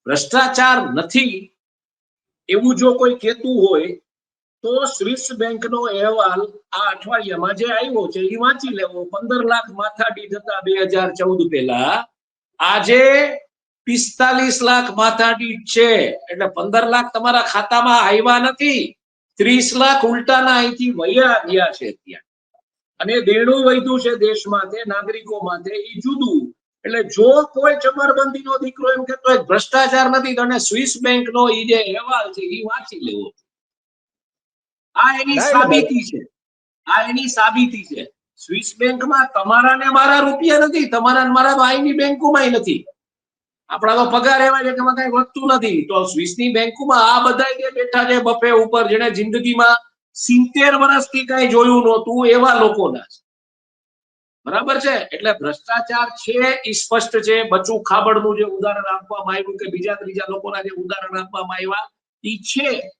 ભ્રષ્ટાચાર નથી એવું જો કોઈ કહેતું હોય તો સ્વિસ બેંકનો અહેવાલ આ અઠવાડિયામાં જે આવ્યો છે એ વાંચી લેવો. 15 લાખ માથાદીઠ હતા 2014 પહેલા, આજે 45 લાખ માથાદીઠ છે. એટલે 15 લાખ તમારા ખાતામાં આવ્યા નથી, 30 લાખ ઉલટાના અહીંથી વયા ગયા છે ત્યાં. અને દેણું વધ્યું છે દેશમાં તે નાગરિકો માટે, એ જુદું. એટલે જો કોઈ ચમરબંધીનો દીકરો એમ કહેતો હોય ભ્રષ્ટાચાર નથી, તો સ્વિસ બેંકનો એ જે અહેવાલ છે એ વાંચી લેવો. આ એની સાબિતી છે, આ એની સાબિતી છે. સ્વિસ બેંકમાં તમારા ને મારા રૂપિયા નથી, તમારા ને મારા ભાઈની બેંકોમાં નથી. આપણા તો પગાર એવા છે કે એમાં કઈ વધતું નથી. તો સ્વિસની બેંકોમાં આ બધા જે બેઠા છે બફે ઉપર, જેને જિંદગીમાં 70 વર્ષથી કઈ જોયું નહોતું એવા લોકોના છે. બરાબર છે? એટલે ભ્રષ્ટાચાર છે એ સ્પષ્ટ છે. બચુ ખાબડનું જે ઉદાહરણ આપવામાં આવ્યું કે બીજા ત્રીજા લોકોના જે ઉદાહરણ આપવામાં આવ્યા એ છે.